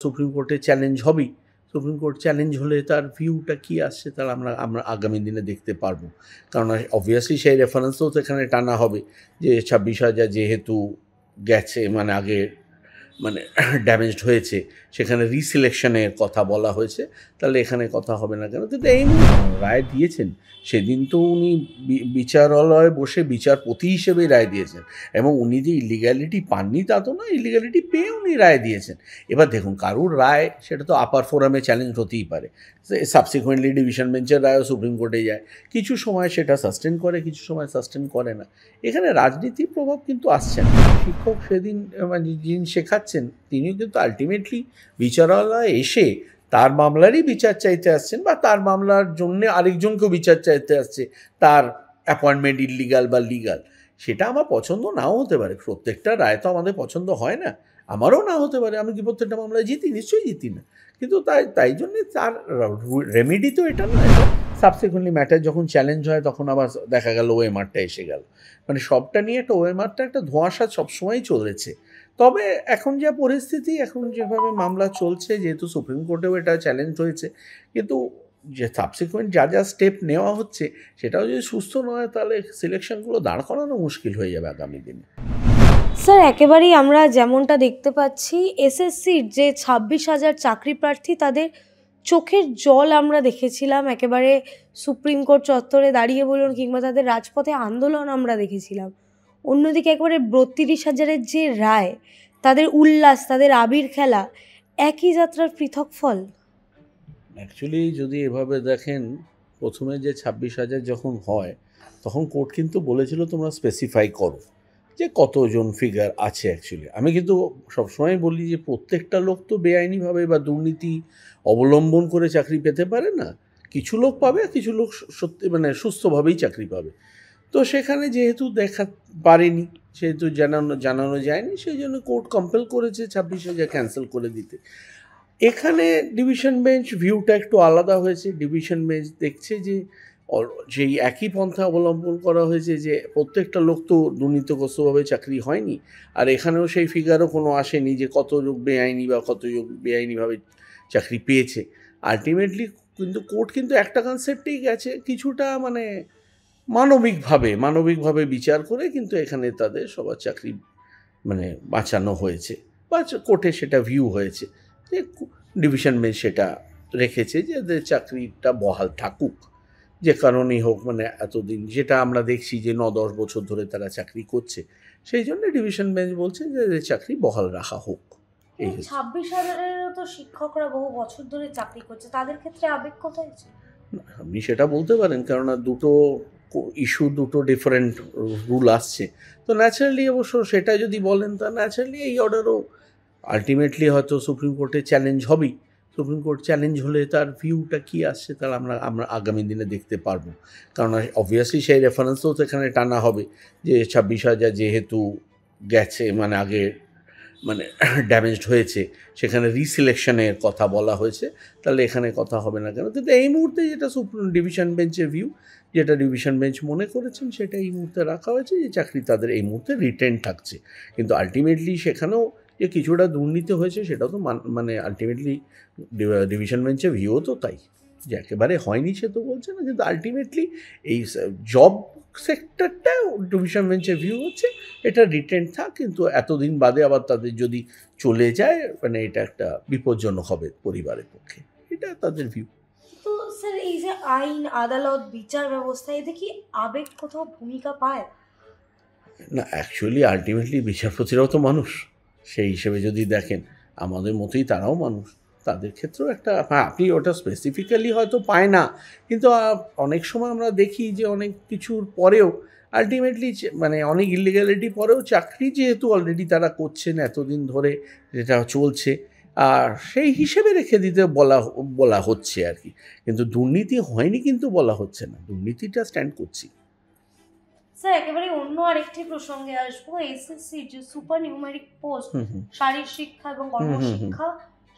Supreme কোর্টে challenge হবেই। Supreme court challenge হলে তার ভিউটা কী আসছে তাহলে আমরা আগামী দিনে দেখতে পারবো। কারণ অবভিয়াসলি সেই রেফারেন্সও তো এখানে টানা হবে যে 26,000 যেহেতু গেছে মানে আগে মানে ড্যামেজড হয়েছে, সেখানে রিসিলেকশনের কথা বলা হয়েছে, তাহলে এখানে কথা হবে না কেন? কিন্তু এই রায় দিয়েছেন, সেদিন তো উনি বিচারালয়ে বসে বিচারপতি হিসেবেই রায় দিয়েছেন, এবং উনি যে ইলিগ্যালিটি পাননি তা তো না, ইলিগ্যালিটি পেয়ে উনি রায় দিয়েছেন। এবার দেখুন, কারুর রায় সেটা তো আপার ফোরামে চ্যালেঞ্জ হতেই পারে, সাবসিকুয়েন্টলি ডিভিশন বেঞ্চের রায়ও সুপ্রিম কোর্টে যায়, কিছু সময় সেটা সাস্টেন করে, কিছু সময় সাস্টেন করে না। এখানে রাজনীতির প্রভাব কিন্তু আসছে না। শিক্ষক সেদিন মানে যিনি শেখাচ্ছেন তিনিও কিন্তু আলটিমেটলি বিচারালয়ে এসে তার মামলারই বিচার চাইতে আসছেন, বা তার মামলার জন্য আরেকজনকেও বিচার চাইতে আসছে, তার অ্যাপয়েন্টমেন্ট ইলিগাল বা লিগাল। সেটা আমার পছন্দ নাও হতে পারে, প্রত্যেকটা রায় তো আমাদের পছন্দ হয় না, আমারও না হতে পারে, আমি কি প্রত্যেকটা মামলায় জিতি? নিশ্চয়ই জিতি না। কিন্তু তাই জন্যে তার রেমেডি তো এটা নয়। সাবসিকুয়েন্টলি ম্যাটার যখন চ্যালেঞ্জ হয় তখন আবার দেখা গেল ওএমআরটা এসে গেল, মানে সবটা নিয়ে একটা ওএমআরটা একটা ধোঁয়াশা সবসময়ই চলেছে। তবে এখন যা পরিস্থিতি, এখন যেভাবে মামলা চলছে, যেহেতু সুপ্রিম কোর্টেও এটা চ্যালেঞ্জ হয়েছে, কিন্তু যে সাবসিকুয়েন্ট যা স্টেপ নেওয়া হচ্ছে সেটাও যদি সুস্থ নয়, তাহলে সিলেকশনগুলো দাঁড় করানো মুশকিল হয়ে যাবে আগামী দিনে। স্যার, একেবারেই আমরা যেমনটা দেখতে পাচ্ছি, এসএসসির যে 26,000 চাকরি প্রার্থী, তাদের চোখের জল আমরা দেখেছিলাম একেবারে সুপ্রিম কোর্ট চত্বরে দাঁড়িয়ে বলুন, কিংবা তাদের রাজপথে আন্দোলন আমরা দেখেছিলাম। অন্যদিকে একেবারে 32,000-এর যে রায়, তাদের উল্লাস, তাদের আবির খেলা, একই যাত্রার পৃথক ফল। অ্যাকচুয়ালি যদি এভাবে দেখেন, প্রথমে যে 26,000 যখন হয়, তখন কোর্ট কিন্তু বলেছিল তোমরা স্পেসিফাই করো যে কতজন ফিগার আছে। অ্যাকচুয়ালি আমি কিন্তু সবসময় বলি যে প্রত্যেকটা লোক তো বেআইনিভাবে বা দুর্নীতি অবলম্বন করে চাকরি পেতে পারে না, কিছু লোক পাবে, কিছু লোক সত্যি মানে সুস্থভাবেই চাকরি পাবে। তো সেখানে যেহেতু দেখা পারেনি, সেহেতু জানানো যায়নি, সেই জন্য কোর্ট কম্পেল করেছে 26,000 ক্যান্সেল করে দিতে। এখানে ডিভিশন বেঞ্চ ভিউটা একটু আলাদা হয়েছে। ডিভিশন বেঞ্চ দেখছে যে যেই একই পন্থা অবলম্বন করা হয়েছে, যে প্রত্যেকটা লোক তো দুর্নীতিগ্রস্তভাবে চাকরি হয়নি, আর এখানেও সেই ফিগারও কোনো আসেনি যে কত লোক বেআইনি বা কত লোক বেআইনিভাবে চাকরি পেয়েছে। আলটিমেটলি কিন্তু কোর্ট কিন্তু একটা কনসেপ্টেই গেছে, কিছুটা মানে মানবিকভাবে বিচার করে কিন্তু এখানে তাদের সবার চাকরি মানে বাঁচানো হয়েছে, বা কোর্টে সেটা ভিউ হয়েছে যে ডিভিশন বেঞ্চ সেটা রেখেছে যে এদের চাকরিটা বহাল থাকুক, যে কারণেই হোক, মানে এতদিন যেটা আমরা দেখছি যে 9-10 বছর ধরে তারা চাকরি করছে, সেই জন্য ডিভিশন বেঞ্চ বলছে যে এদের চাকরি বহাল রাখা হোক। এই 26,000-এরও তো শিক্ষকরা বহু বছর ধরে চাকরি করছে, তাদের ক্ষেত্রে আবেগ কোথায়? আপনি সেটা বলতে পারেন, কেননা দুটো দুটো ডিফারেন্ট রুল আসছে, তো ন্যাচারালি অবশ্য সেটা যদি বলেন, তা ন্যাচারালি এই অর্ডারও আলটিমেটলি হয়তো সুপ্রিম কোর্টে চ্যালেঞ্জ হবেই। সুপ্রিম কোর্ট চ্যালেঞ্জ হলে তার ভিউটা কী আসছে তাহলে আমরা আগামী দিনে দেখতে পারবো। কারণ অবভিয়াসলি সেই রেফারেন্সও তো এখানে টানা হবে যে 26,000 যেহেতু গেছে মানে আগে মানে ড্যামেজড হয়েছে, সেখানে রিসিলেকশনের কথা বলা হয়েছে, তাহলে এখানে কথা হবে না কেন? কিন্তু এই মুহূর্তে যেটা ডিভিশন বেঞ্চের ভিউ, যেটা ডিভিশন বেঞ্চ মনে করেছেন, সেটা এই মুহূর্তে রাখা হয়েছে যে চাকরি তাদের এই মুহূর্তে রিটেন থাকছে। কিন্তু আলটিমেটলি সেখানেও যে কিছুটা দুর্নীতি হয়েছে সেটাও তো মানে আলটিমেটলি ডিভিশন বেঞ্চের ভিউও তো তাই, যে একেবারে হয়নি সে তো বলছে না, কিন্তু আলটিমেটলি এই জব সেক্টরটা ডিভিশন বেঞ্চের ভিউ হচ্ছে এটা রিটেন থাক, কিন্তু এতদিন বাদে আবার তাদের যদি চলে যায়, মানে এটা একটা বিপজ্জনক হবে পরিবারের পক্ষে, এটা তাদের ভিউ। তো স্যার, এই যে আইন, আদালত, বিচার ব্যবস্থা, এতে কি আবেগ কোথাও ভূমিকা পায়? না, অ্যাকচুয়ালি আলটিমেটলি বিচারপতিরাও তো মানুষ, সেই হিসেবে যদি দেখেন আমাদের মতোই তারাও মানুষ, তাদের ক্ষেত্রেও একটা, হ্যাঁ আপনি ওটা স্পেসিফিক্যালি হয়তো পায় না, কিন্তু অনেক সময় আমরা দেখি যে অনেক কিছুর পরেও আলটিমেটলি মানে অনেক ইলিগ্যালিটি পরেও চাকরি যেহেতু অলরেডি তারা করছেন এতদিন ধরে, যেটা চলছে, আর সেই হিসেবে রেখে দিতে বলা হচ্ছে আর কি, কিন্তু দুর্নীতি হয়নি কিন্তু বলা হচ্ছে না, দুর্নীতিটা স্ট্যান্ড করছি। স্যার, একেবারে অন্য আরেকটি প্রসঙ্গে আসবো। এসএসসি যে সুপার নিউমেরিক পোস্ট, শারীর শিক্ষা এবং কর্মশিক্ষা,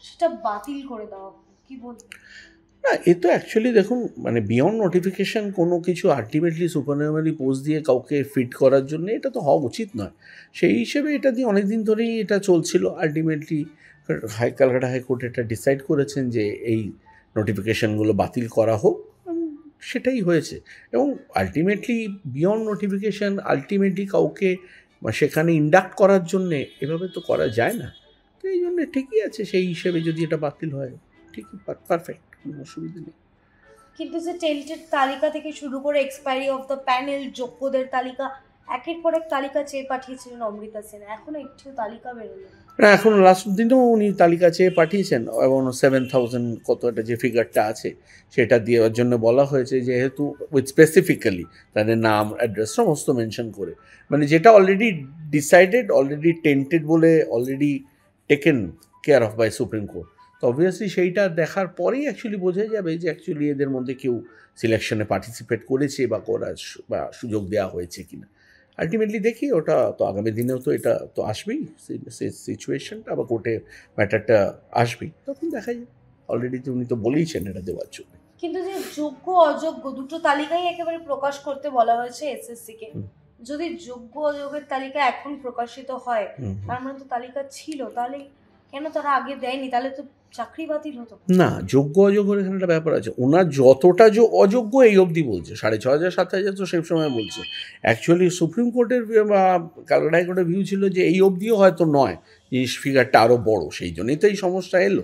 সেটা বাতিল করে দেওয়া, কি বলবেন? না, এ তো অ্যাকচুয়ালি দেখুন, মানে বিয়ন্ড নোটিফিকেশান কোনো কিছু আলটিমেটলি সুপারনিউমারি পোস্ট দিয়ে কাউকে ফিট করার জন্য এটা তো হওয়া উচিত নয়। সেই হিসেবে এটা দিয়ে অনেক দিন ধরেই এটা চলছিল আলটিমেটলি, ক্যালকাটা হাইকোর্ট এটা ডিসাইড করেছেন যে এই নোটিফিকেশানগুলো বাতিল করা হোক, সেটাই হয়েছে। এবং আলটিমেটলি বিয়ন্ড নোটিফিকেশান আলটিমেটলি কাউকে সেখানে ইন্ডাক্ট করার জন্যে এভাবে তো করা যায় না। তো এই জন্যে ঠিকই আছে, সেই হিসেবে যদি এটা বাতিল হয় ঠিকই পারফেক্ট, কোনো অসুবিধা নেই। কিন্তু সে টেন্টেড তালিকা থেকে শুরু করে এক্সপায়ারি অফ দ্য প্যানেল, যোগ্যদের তালিকা, একের পর এক তালিকা চেয়ে পাঠিয়েছিলেন অমৃতা সেন, এখনো একটিও তালিকা বেরোলো না। এখন লাস্ট দিনেও উনি তালিকা চেয়ে পাঠিয়েছেন এবং 7,000 কত একটা যে ফিগারটা আছে সেটা দেওয়ার জন্য বলা হয়েছে, যেহেতু উইথ স্পেসিফিক্যালি তাদের নাম অ্যাড্রেস সমস্ত মেনশন করে, মানে যেটা অলরেডি ডিসাইডেড, অলরেডি টেন্টেড বলে already taken care of by Supreme Court. তো অবভিয়াসলি সেইটা দেখার পরেই অ্যাকচুয়ালি বোঝা যাবে যে অ্যাকচুয়ালি এদের মধ্যে কেউ সিলেকশনে পার্টিসিপেট করেছে বা করার বা সুযোগ দেওয়া হয়েছে কিনা। আলটিমেটলি দেখি, ওটা তো আগামী দিনেও তো এটা তো আসবেই, সিচুয়েশনটা বা কোর্টে ম্যাটারটা আসবেই, তখন দেখা যায়। অলরেডি তো উনি তো বলেইছেন এটা দেওয়ার জন্য। কিন্তু যে যোগ্য অযোগ্য দুটো তালিকাই একেবারে প্রকাশ করতে বলা হয়েছে এসএসসি কে। যদি যোগ্য অযোগ্যের তালিকা এখন প্রকাশিত হয়, তার মানে তো তালিকা ছিল, তাহলে কেন তারা আগে দেয়নি? তাহলে তো চাকরি বাতিল হতো না। যোগ্য অযোগ্যের এখানে একটা ব্যাপার আছে, ওনার যতটা অযোগ্য এই অবধি বলছে, 6,500 7,000 তো সেই সময় বলছে। অ্যাকচুয়ালি সুপ্রিম কোর্টের বা ক্যালকাটা হাইকোর্টের ভিউ ছিল যে এই অবধিও হয়তো নয়, জিনিস ফিগারটা আরও বড়, সেই জন্যই তো এই সমস্যা এলো।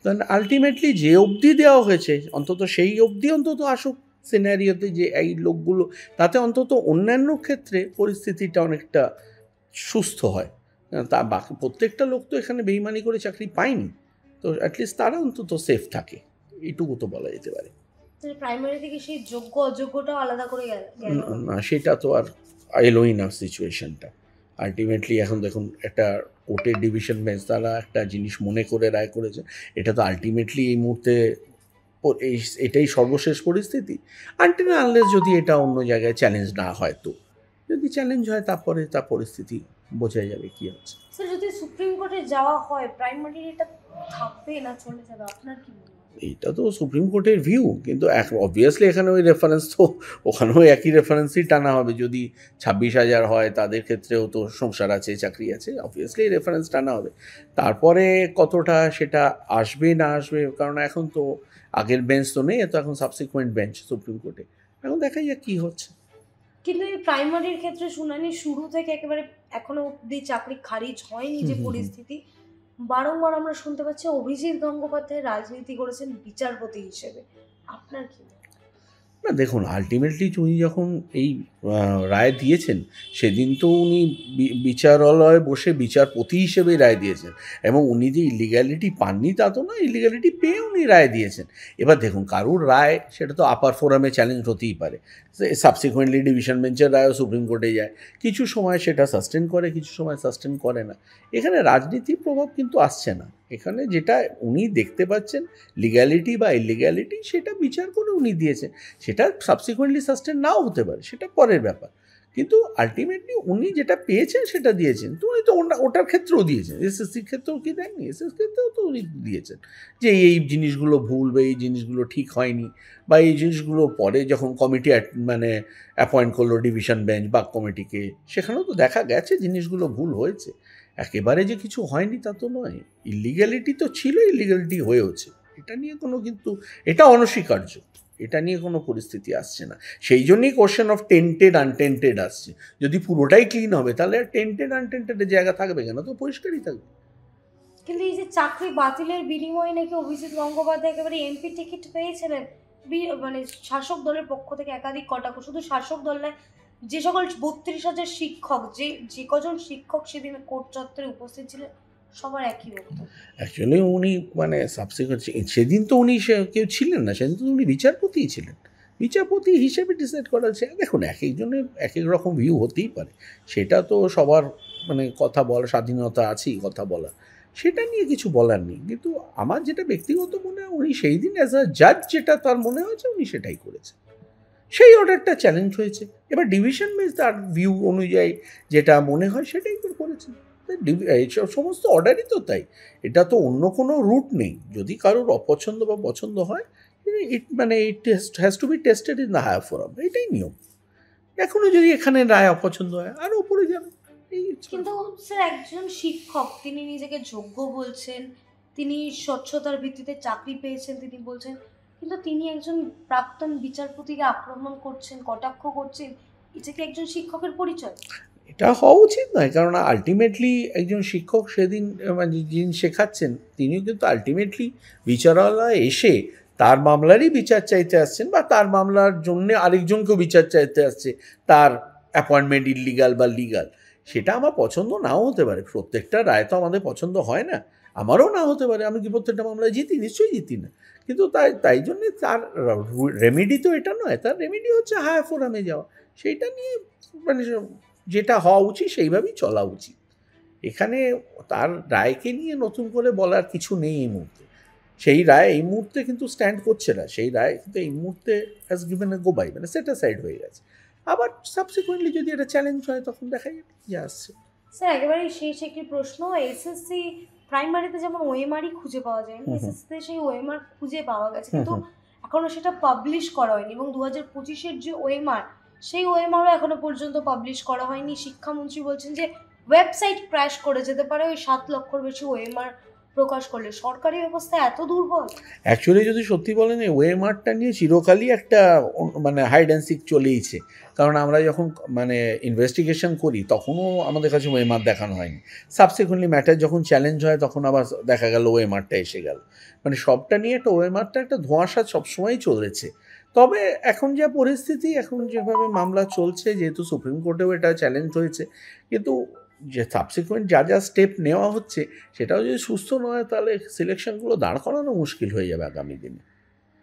কারণ আলটিমেটলি যে অবধি দেওয়া হয়েছে অন্তত সেই অবধি অন্তত আসুক সিনারিওতে, যে এই লোকগুলো, তাতে অন্তত অন্যান্য ক্ষেত্রে পরিস্থিতিটা অনেকটা সুস্থ হয়। তা বাকি প্রত্যেকটা লোক তো এখানে বেইমানি করে চাকরি পায়নি, তো অ্যাটলিস্ট তারা অন্তত সেফ থাকে, এইটুকু তো বলা যেতে পারে। প্রাইমারি থেকে সেই যোগ্য অযোগ্যটাও আলাদা করে গেল না, সেটা তো আর এলোই না সিচুয়েশনটা। আলটিমেটলি এখন দেখুন একটা কোর্টের ডিভিশন বেঞ্চ তারা একটা জিনিস মনে করে রায় করেছে, এটা তো আলটিমেটলি এই মুহূর্তে এটাই সর্বশেষ পরিস্থিতি। আনটিল আনলেস যদি এটা অন্য জায়গায় চ্যালেঞ্জ না হয়, তো যদি চ্যালেঞ্জ হয় তারপরে তার পরিস্থিতি বোঝা যাবে কী হচ্ছে। স্যার, যদি সুপ্রিম কোর্টে যাওয়া হয়, প্রাইমারি এটা থাকবে না চলে যাবে, আপনার কি মনে হয়? এইটা তো সুপ্রিম কোর্টের ভিউ, কিন্তু অবভিয়াসলি এখানে ওই রেফারেন্স তো ওখানেও একই রেফারেন্সই টানা হবে। যদি 26,000 হয় তাদের ক্ষেত্রেও তো সংসার আছে, চাকরি আছে, অবভিয়াসলি রেফারেন্স টানা হবে। তারপরে কতটা সেটা আসবে না আসবে, কারণ এখন তো আগের বেঞ্চ তো নেই, তো এখন সাবসিকুয়েন্ট বেঞ্চ সুপ্রিম কোর্টে, এখন দেখা যাক কী হচ্ছে। কিন্তু এই প্রাইমারির ক্ষেত্রে শুনানি শুরু থেকে একেবারে এখনো অবধি চাকরি খারিজ হয়নি যে পরিস্থিতি, বারংবার আমরা শুনতে পাচ্ছি অভিজিৎ গঙ্গোপাধ্যায় রাজনীতি করেছেন বিচারপতি হিসেবে, আপনার কি? না দেখুন, আলটিমেটলি উনি যখন এই রায় দিয়েছেন, সেদিন তো উনি বিচারালয়ে বসে বিচারপতি হিসেবে রায় দিয়েছেন, এবং উনি যে ইলিগ্যালিটি পাননি তা তো না, ইলিগ্যালিটি পেয়ে উনি রায় দিয়েছেন। এবার দেখুন, কারুর রায় সেটা তো আপার ফোরামে চ্যালেঞ্জ হতেই পারে, সাবসিকুয়েন্টলি ডিভিশন বেঞ্চের রায়ও সুপ্রিম কোর্টে যায়, কিছু সময় সেটা সাস্টেন করে, কিছু সময় সাস্টেন করে না। এখানে রাজনীতির প্রভাব কিন্তু আসছে না, এখানে যেটা উনি দেখতে পাচ্ছেন লিগ্যালিটি বা ইলিগ্যালিটি, সেটা বিচার করে উনি দিয়েছেন। সেটা সাবসিকুয়েন্টলি সাস্টেন নাও হতে পারে, সেটা পরের ব্যাপার, কিন্তু আলটিমেটলি উনি যেটা পেয়েছেন সেটা দিয়েছেন। তো উনি তো ওটার ক্ষেত্রেও দিয়েছেন, এসএসসির ক্ষেত্রেও কি দেননি, এসএসসির ক্ষেত্রেও তো উনি দিয়েছেন যে এই জিনিসগুলো ভুল বা এই জিনিসগুলো ঠিক হয়নি, বা এই জিনিসগুলো পরে যখন কমিটি মানে অ্যাপয়েন্ট করলো ডিভিশন বেঞ্চ বা কমিটিকে, সেখানেও তো দেখা গেছে জিনিসগুলো ভুল হয়েছে। একেবারে যে কিছু হয়নি তা তো নয়, ইলিগ্যালিটি তো ছিল, ইলিগ্যালিটি হয়েওছে, এটা নিয়ে কোনো, কিন্তু এটা অনস্বীকার্য, এটা নিয়ে কোনো পরিস্থিতি আসছে না। সেই জন্যই কোশ্চেন অফ টেন্টেড আনটেন্টেড আসছে। যদি পুরোটাই ক্লিন হবে তাহলে আর টেন্টেড আনটেন্টেডের জায়গা থাকবে কেন, তো পরিষ্কারই থাকবে। কিন্তু এই যে চাকরি বাতিলের বিনিময়ে নাকি অভিজিৎ গঙ্গোপাধ্যায় একেবারে এমপি টিকিট পেয়েছিলেন, মানে শাসক দলের পক্ষ থেকে একাধিক কটাক্ষ, শুধু শাসক দল নয়, যে সকল 32,000 শিক্ষক, যে কজন শিক্ষক সেদিন কোর্ট চত্বরে উপস্থিত ছিলেন, সবার একই বক্তব্য। অ্যাকচুয়ালি উনি মানে সাবসিকুয়েন্ট সেদিন তো উনি কেউ ছিলেন না, সেদিন তো উনি বিচারপতিই ছিলেন, বিচারপতি হিসেবে ডিসাইড করা হচ্ছে। দেখুন, এক একজনের এক এক রকম ভিউ হতেই পারে, সেটা তো সবার মানে কথা বলার স্বাধীনতা আছেই, কথা বলা, সেটা নিয়ে কিছু বলার নেই। কিন্তু আমার যেটা ব্যক্তিগত মনে হয়, উনি সেই দিন অ্যাজ আ জাজ যেটা তার মনে হয়েছে উনি সেটাই করেছেন, সেই অর্ডারটা চ্যালেঞ্জ হয়েছে। এবার ডিভিশন বেঞ্চ তার ভিউ অনুযায়ী যেটা মনে হয় সেটাই তো করেছেন। এইসব সমস্ত অর্ডারই তো তাই, এটা তো অন্য কোনো রুট নেই। যদি কারোর অপছন্দ বা পছন্দ হয়, মানে it has to be tested in the higher forum, এটাই নিয়ম। এখনও যদি এখানে রায় অপছন্দ হয় আরও উপরে যাবে। কিন্তু স্যার, একজন শিক্ষক তিনি নিজেকে যোগ্য বলছেন, তিনি স্বচ্ছতার ভিত্তিতে চাকরি পেয়েছেন তিনি বলছেন, কিন্তু তিনি একজন প্রাক্তন বিচারপতিকে আক্রমণ করছেন, কটাক্ষ করছেন, এটা কি একজন শিক্ষকের পরিচয়? এটা হওয়া উচিত নয়, কারণ আলটিমেটলি একজন শিক্ষক সেদিন মানে যিনি শেখাচ্ছেন তিনিও কিন্তু আলটিমেটলি বিচারালয়ে এসে তার মামলারই বিচার চাইতে আসছেন, বা তার মামলার জন্য আরেকজনকেও বিচার চাইতে আসছে, তার অ্যাপয়েন্টমেন্ট ইললিগাল বা লিগাল। সেটা আমার পছন্দ নাও হতে পারে, প্রত্যেকটা রায় তো আমাদের পছন্দ হয় না, আমারও না হতে পারে, আমি কি প্রত্যেকটা মামলায় জিতি? নিশ্চয়ই জিতি না। কিন্তু তাই তাই জন্যে তার রেমেডি তো এটা নয়, তার রেমেডি হচ্ছে হায়ার ফোরামে যাওয়া, সেইটা নিয়ে মানে যেটা হওয়া উচিত সেইভাবেই চলা উচিত। এখানে তার রায়কে নিয়ে নতুন করে বলার কিছু নেই এই মুহূর্তে। সেই রায় এই মুহূর্তে কিন্তু স্ট্যান্ড করছে না, সেই রায় কিন্তু এই মুহূর্তে has given a go by, মানে সেট সাইড হয়ে গেছে। আবার সাবসিকুয়েন্টলি যদি এটা চ্যালেঞ্জ হয় তখন দেখা যাবে কি আসছে। স্যার একেবারেই শেষ একটি প্রশ্ন, এসএসসি প্রাইমারিতে যেমন ওএমআরই খুঁজে পাওয়া যায়, এসএসসিতে সেই ওএমআর খুঁজে পাওয়া গেছে, কিন্তু এখনো সেটা পাবলিশ করা হয়নি, এবং 2025-এর যে ওএমআর সেই ওএমআরও এখনো পর্যন্ত পাবলিশ করা হয়নি। শিক্ষামন্ত্রী বলছেন যে ওয়েবসাইট ক্র্যাশ করে যেতে পারে ওই 7 লক্ষর বেশি ওএমআর প্রকাশ করলে। সরকারি ব্যবস্থা এত দুর্বল? অ্যাকচুয়ালি যদি সত্যি বলেন এই ওএমআরটা নিয়ে চিরকালই একটা মানে হাইড অ্যান্ড সিক চলেইছে, কারণ আমরা যখন মানে ইনভেস্টিগেশন করি তখনও আমাদের কাছে ওএমআর দেখানো হয়নি। সাবসিকুয়েন্টলি ম্যাটার যখন চ্যালেঞ্জ হয় তখন আবার দেখা গেল ওএমআরটা এসে গেল, মানে সবটা নিয়ে একটা ওএমআরটা একটা ধোঁয়াশা সবসময়ই চলেছে। তবে এখন যা পরিস্থিতি, এখন যেভাবে মামলা চলছে, যেহেতু সুপ্রিম কোর্টেও এটা চ্যালেঞ্জ হয়েছে, কিন্তু যে সাবসিকুয়েন্ট যা যা স্টেপ নেওয়া হচ্ছে সেটাও যদি সুস্থ নয় তাহলে সিলেকশনগুলো দাঁড় করানো মুশকিল হয়ে যাবে আগামী দিনে।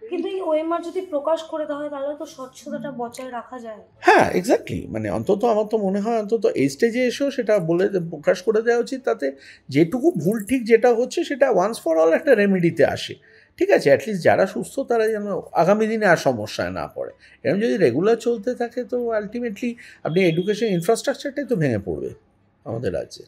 কিন্তু এই ওএমআর যদি প্রকাশ করে দেওয়া হয় তাহলে তো স্বচ্ছতাটা বজায় রাখা যায়। হ্যাঁ, এক্স্যাক্টলি, মানে অন্তত আমার তো মনে হয় অন্তত এই স্টেজে এসেও সেটা বলে প্রকাশ করে দেওয়া উচিত, তাতে যেটুকু ভুল ঠিক যেটা হচ্ছে সেটা ওয়ান্স ফর অল একটা রেমেডিতে আসে। ঠিক আছে, অ্যাটলিস্ট যারা সুস্থ তারা যেন আগামী দিনে আর সমস্যায় না পড়ে। এরকম যদি রেগুলার চলতে থাকে তো আলটিমেটলি আপনি এডুকেশন ইনফ্রাস্ট্রাকচারটাই তো ভেঙে পড়বে আমাদের রাজ্যে।